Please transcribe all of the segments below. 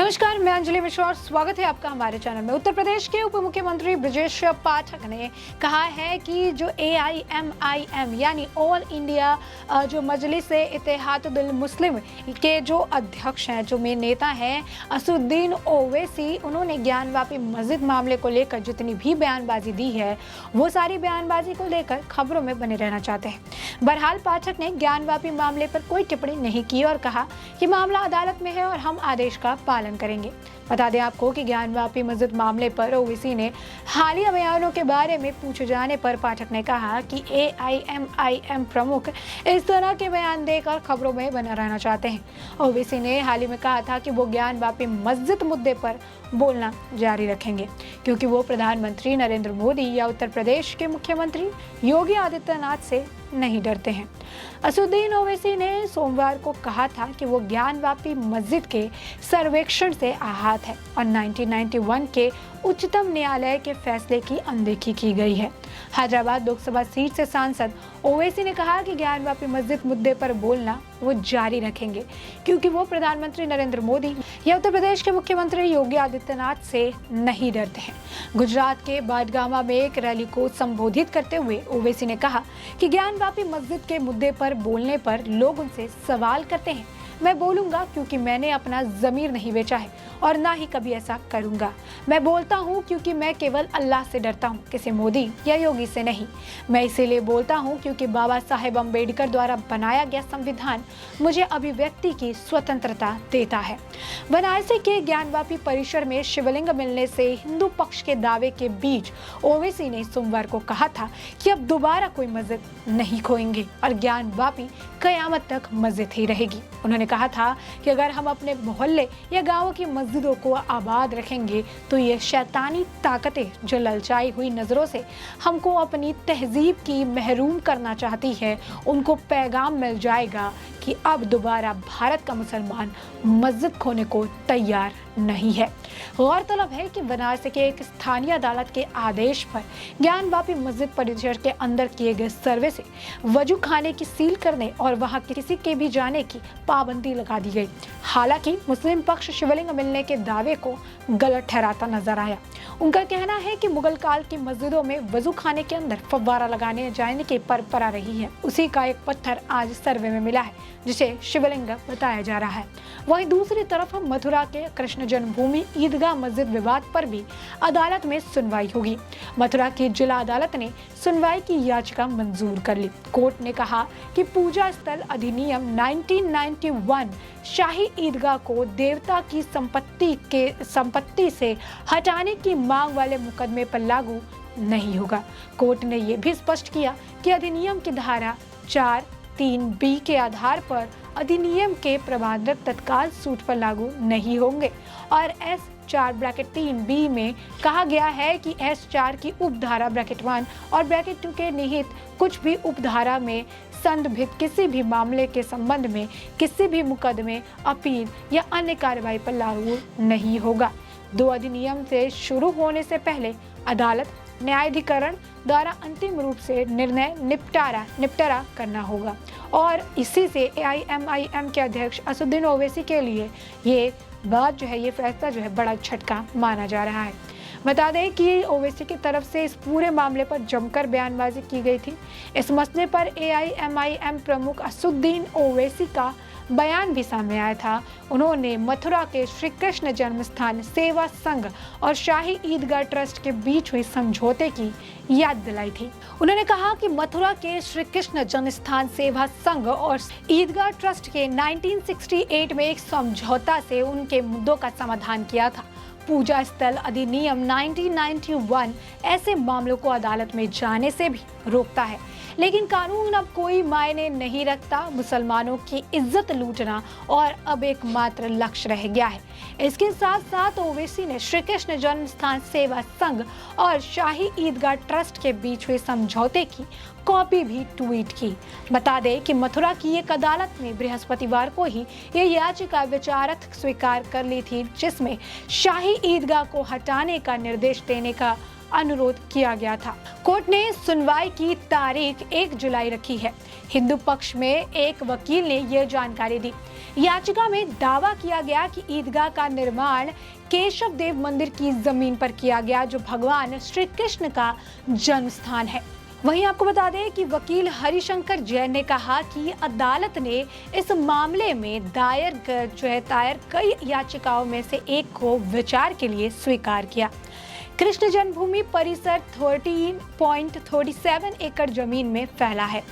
नमस्कार, मैं अंजलि मिश्रा और स्वागत है आपका हमारे चैनल में। उत्तर प्रदेश के उप मुख्यमंत्री ब्रजेश पाठक ने कहा है कि जो AIMIM यानी ऑल इंडिया जो मजलिस-ए-इत्तेहादुल मुस्लिम के जो अध्यक्ष हैं, जो मेन नेता हैं असदुद्दीन ओवैसी, उन्होंने ज्ञानवापी मस्जिद मामले को लेकर जितनी भी बयानबाजी दी है वो सारी बयानबाजी को लेकर खबरों में बने रहना चाहते हैं। बहरहाल पाठक ने ज्ञानवापी मामले पर कोई टिप्पणी नहीं की और कहा कि मामला अदालत में है और हम आदेश का पालन करेंगे। बता दें आपको कि ज्ञानवापी मस्जिद मामले पर ओवैसी ने हालिया बयानों के बारे में पूछे जाने पर पाठक ने कहा कि AIMIM प्रमुख इस तरह के बयान देकर खबरों में बना रहना चाहते हैं। ओवैसी ने हाल ही में कहा था कि वो ज्ञानवापी मस्जिद मुद्दे पर बोलना जारी रखेंगे क्योंकि वो प्रधानमंत्री नरेंद्र मोदी या उत्तर प्रदेश के मुख्यमंत्री योगी आदित्यनाथ से नहीं डरते हैं। असदुद्दीन ओवैसी ने सोमवार को कहा था कि वो ज्ञानवापी मस्जिद के सर्वेक्षण से आहत है और 1991 के उच्चतम न्यायालय के फैसले की अनदेखी की गई है। हैदराबाद लोकसभा सीट से सांसद ओवैसी ने कहा कि ज्ञानवापी मस्जिद मुद्दे पर बोलना वो जारी रखेंगे क्योंकि वो प्रधानमंत्री नरेंद्र मोदी या उत्तर प्रदेश के मुख्यमंत्री योगी आदित्यनाथ से नहीं डरते हैं। गुजरात के बाडगामा में एक रैली को संबोधित करते हुए ओवैसी ने कहा कि ज्ञानवापी मस्जिद के मुद्दे पर बोलने पर लोग उनसे सवाल करते हैं। मैं बोलूंगा क्योंकि मैंने अपना ज़मीर नहीं बेचा है और ना ही कभी ऐसा करूंगा। मैं बोलता हूँ क्योंकि मैं केवल अल्लाह से डरता हूँ, किसी मोदी या योगी से नहीं। मैं इसीलिए बोलता हूँ क्योंकि बाबा साहेब अम्बेडकर द्वारा बनाया गया संविधान मुझे अभिव्यक्ति की स्वतंत्रता देता है। बनारसी के ज्ञानवापी परिसर में शिवलिंग मिलने से हिंदू पक्ष के दावे के बीच ओवैसी ने सोमवार को कहा था कि अब दोबारा कोई मस्जिद नहीं खोएंगे और ज्ञानवापी कयामत तक मस्जिद ही रहेगी। उन्होंने कहा था कि अगर हम अपने मोहल्ले या गाँव की मस्जिदों को आबाद रखेंगे तो ये शैतानी ताकतें जो ललचाई हुई नज़रों से हमको अपनी तहजीब की महरूम करना चाहती है, उनको पैगाम मिल जाएगा कि अब दोबारा भारत का मुसलमान मस्जिद खोने को तैयार नहीं है। गौरतलब है कि बनारस के एक स्थानीय अदालत के आदेश पर ज्ञानवापी मस्जिद परिसर के अंदर किए गए सर्वे से वजू खाने की सील करने और वहां किसी के भी जाने की पाबंदी लगा दी गई। हालांकि मुस्लिम पक्ष शिवलिंग मिलने के दावे को गलत ठहराता नजर आया। उनका कहना है कि मुगल काल की मस्जिदों में वजू खाने के अंदर फव्वारा लगाने जाने की परंपरा रही है। उसी का एक पत्थर आज सर्वे में मिला है जिसे शिवलिंग बताया जा रहा है। वहीं दूसरी तरफ मथुरा के कृष्ण जन्मभूमि ईदगाह मस्जिद विवाद पर भी अदालत में सुनवाई होगी। मथुरा की जिला अदालत ने सुनवाई की याचिका मंजूर कर ली। कोर्ट ने कहा कि पूजा स्थल अधिनियम 1991 शाही ईदगाह को देवता की संपत्ति से हटाने की मांग वाले मुकदमे पर लागू नहीं होगा। कोर्ट ने यह भी स्पष्ट किया कि अधिनियम की धारा 4(3)(b) के आधार पर अधिनियम के प्रावधान तत्काल सूट पर लागू नहीं होंगे और S4(3)(b) में कहा गया है कि S4 की उपधारा (1) और (2) के निहित कुछ भी उपधारा में संदर्भित किसी भी मामले के संबंध में किसी भी मुकदमे, अपील या अन्य कार्रवाई पर लागू नहीं होगा। दो अधिनियम से शुरू होने से पहले अदालत न्यायाधिकरण द्वारा अंतिम रूप से निर्णय निपटारा करना होगा और इसी से AIMIM के अध्यक्ष असदुद्दीन ओवैसी के लिए ये बात जो है, ये फैसला जो है बड़ा झटका माना जा रहा है। बता दें कि ओवैसी की तरफ से इस पूरे मामले पर जमकर बयानबाजी की गई थी। इस मसले पर AIMIM प्रमुख असदुद्दीन ओवैसी का बयान भी सामने आया था। उन्होंने मथुरा के श्री कृष्ण जन्म स्थान सेवा संघ और शाही ईदगाह ट्रस्ट के बीच हुई समझौते की याद दिलाई थी। उन्होंने कहा कि मथुरा के श्री कृष्ण जन्म स्थान सेवा संघ और ईदगाह ट्रस्ट के 1968 में एक समझौता से उनके मुद्दों का समाधान किया था। पूजा स्थल अधिनियम 1991 ऐसे मामलों को अदालत में जाने से भी रोकता है, लेकिन कानून अब कोई मायने नहीं रखता। मुसलमानों की इज्जत लूटना और अब एकमात्र लक्ष्य रह गया है। इसके साथ साथ ओवैसी ने श्री कृष्ण जन्म स्थान सेवा संघ और शाही ईदगाह ट्रस्ट के बीच हुए समझौते की कॉपी भी ट्वीट की। बता दें कि मथुरा की एक अदालत ने बृहस्पतिवार को ही ये याचिका विचाराधीन स्वीकार कर ली थी, जिसमें शाही ईदगाह को हटाने का निर्देश देने का अनुरोध किया गया था। कोर्ट ने सुनवाई की तारीख 1 जुलाई रखी है। हिंदू पक्ष में एक वकील ने यह जानकारी दी। याचिका में दावा किया गया कि ईदगाह का निर्माण केशव देव मंदिर की जमीन पर किया गया, जो भगवान श्री कृष्ण का जन्म स्थान है। वहीं आपको बता दें कि वकील हरिशंकर जैन ने कहा कि अदालत ने इस मामले में दायर कई याचिकाओं में से एक को विचार के लिए स्वीकार किया। कृष्ण जन्मभूमि परिसर 13.37 एकड़ जमीन में फैला है।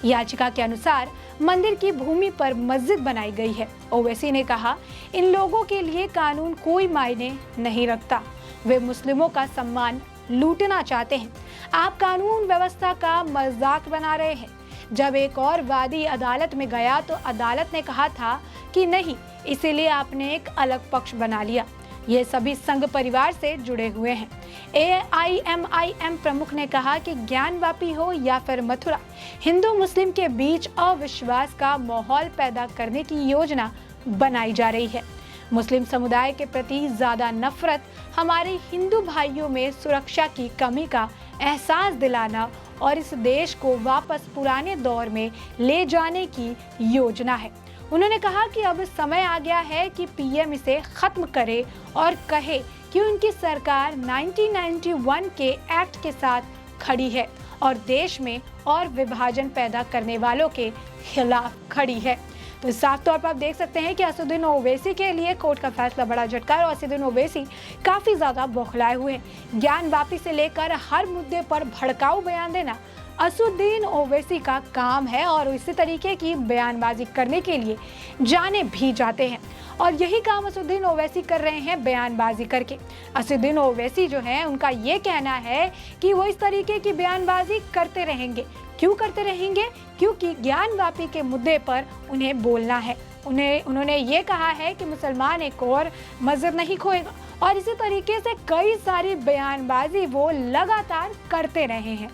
याचिका के अनुसार मंदिर की भूमि पर मस्जिद बनाई गई है। ओवैसी ने कहा, इन लोगों के लिए कानून कोई मायने नहीं रखता। वे मुस्लिमों का सम्मान लूटना चाहते हैं। आप कानून व्यवस्था का मजाक बना रहे हैं। जब एक और वादी अदालत में गया तो अदालत ने कहा था कि नहीं, इसीलिए आपने एक अलग पक्ष बना लिया। ये सभी संघ परिवार से जुड़े हुए हैं। AIMIM प्रमुख ने कहा कि ज्ञानवापी हो या फिर मथुरा, हिंदू मुस्लिम के बीच अविश्वास का माहौल पैदा करने की योजना बनाई जा रही है। मुस्लिम समुदाय के प्रति ज्यादा नफरत हमारे हिंदू भाइयों में सुरक्षा की कमी का एहसास दिलाना और इस देश को वापस पुराने दौर में ले जाने की योजना है। उन्होंने कहा कि अब समय आ गया है कि PM इसे खत्म करे और कहे कि उनकी सरकार 1991 के एक्ट के साथ खड़ी है और देश में और विभाजन पैदा करने वालों के खिलाफ खड़ी है। तो साफ तौर पर आप देख सकते हैं कि असदुद्दीन ओवैसी के लिए कोर्ट का फैसला बड़ा झटका है और असदुद्दीन ओवैसी काफी ज्यादा बौखलाए हुए हैं। ज्ञानवापी से लेकर हर मुद्दे पर भड़काऊ बयान देना असदुद्दीन ओवैसी का काम है और इसी तरीके की बयानबाजी करने के लिए जाने भी जाते हैं और यही काम असदुद्दीन ओवैसी कर रहे हैं बयानबाजी करके। असदुद्दीन ओवैसी जो है, उनका ये कहना है कि वो इस तरीके की बयानबाजी करते रहेंगे। क्यों करते रहेंगे? क्योंकि ज्ञानवापी के मुद्दे पर उन्हें बोलना है। उन्होंने ये कहा है कि मुसलमान एक और मस्जिद नहीं खोएगा और इसी तरीके से कई सारी बयानबाजी वो लगातार करते रहे हैं।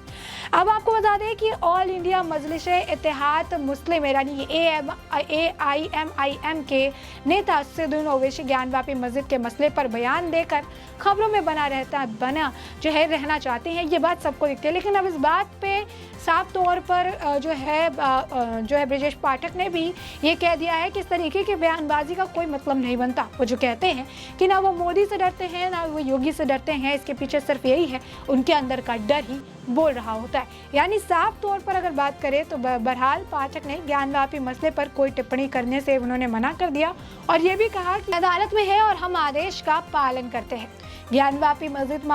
अब आपको बता दें कि ऑल इंडिया मजलिस-ए-इत्तेहाद मुस्लिम यानी AIMIM के नेता असदुद्दीन ओवैसी ज्ञानवापी मस्जिद के मसले पर बयान देकर खबरों में रहना चाहते हैं। ये बात सबको दिखती है, लेकिन अब इस बात पे साफ तौर पर जो है ब्रजेश पाठक ने भी ये कह दिया है कि इस तरीके की बयानबाजी का कोई मतलब नहीं बनता। वो जो कहते हैं कि ना वो मोदी से डरते हैं ना वो योगी से डरते हैं, इसके पीछे सिर्फ यही है, उनके अंदर का डर ही बोल रहा होता है। यानी साफ तौर पर अगर बात करें तो बहरहाल पाठक ने ज्ञानवापी मसले पर कोई टिप्पणी करने से उन्होंने मना कर दिया और ये भी कहा कि अदालत में है और हम आदेश का पालन करते हैं। ज्ञानवापी मस्जिद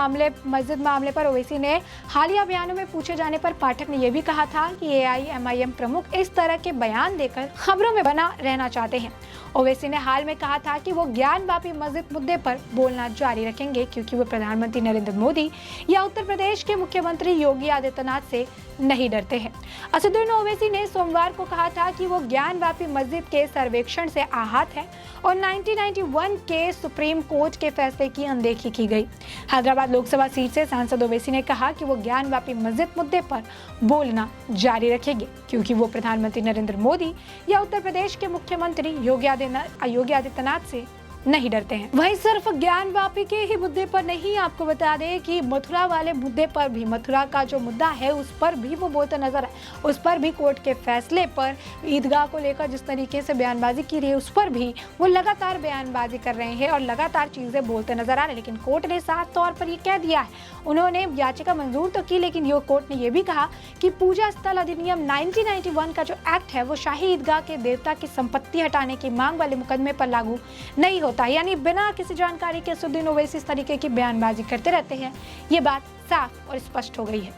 मामले पर ओवैसी ने हालिया बयानों में पूछे जाने पर पाठक ने यह भी कहा था कि AIMIM प्रमुख इस तरह के बयान देकर खबरों में बना रहना चाहते हैं। ओवैसी ने हाल में कहा था कि वो ज्ञानवापी मस्जिद मुद्दे पर बोलना जारी रखेंगे क्योंकि वो प्रधानमंत्री नरेंद्र मोदी या उत्तर प्रदेश के मुख्यमंत्री योगी आदित्यनाथ से नहीं डरते हैं। असदुद्दीन ओवैसी ने सोमवार को कहा था कि वो ज्ञानवापी मस्जिद के सर्वेक्षण से आहत है और 1991 के सुप्रीम कोर्ट के फैसले की अनदेखी की गई। हैदराबाद लोकसभा सीट से सांसद ओवैसी ने कहा कि वो ज्ञानवापी मस्जिद मुद्दे पर बोलना जारी रखेंगे क्योंकि वो प्रधानमंत्री नरेंद्र मोदी या उत्तर प्रदेश के मुख्यमंत्री योगी आदित्यनाथ से नहीं डरते हैं। वहीं सिर्फ ज्ञानवापी के ही मुद्दे पर नहीं, आपको बता दें कि मथुरा वाले मुद्दे पर भी, मथुरा का जो मुद्दा है उस पर भी वो बोलते नजर आए। उस पर भी कोर्ट के फैसले पर ईदगाह को लेकर जिस तरीके से बयानबाजी की रही है उस पर भी वो लगातार बयानबाजी कर रहे हैं और लगातार चीजें बोलते नजर आ रहे हैं। लेकिन कोर्ट ने साफ तौर पर ये कह दिया है, उन्होंने याचिका मंजूर तो की लेकिन कोर्ट ने यह भी कहा कि पूजा स्थल अधिनियम 1991 का जो एक्ट है वो शाही ईदगाह के देवता की संपत्ति हटाने की मांग वाले मुकदमे पर लागू नहीं होता। यानी बिना किसी जानकारी के असदुद्दीन ओवैसी इस तरीके की बयानबाजी करते रहते हैं। ये बात साफ और स्पष्ट हो गई है।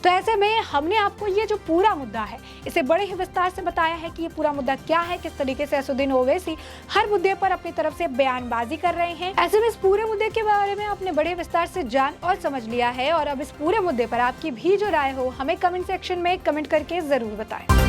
तो ऐसे में हमने आपको ये जो पूरा मुद्दा है इसे बड़े ही विस्तार से बताया है कि ये पूरा मुद्दा क्या है, किस तरीके से असदुद्दीन ओवैसी हर मुद्दे पर अपनी तरफ से बयानबाजी कर रहे हैं। ऐसे में इस पूरे मुद्दे के बारे में आपने बड़े विस्तार से जान और समझ लिया है और अब इस पूरे मुद्दे पर आपकी भी जो राय हो हमें कमेंट सेक्शन में कमेंट करके जरूर बताएं।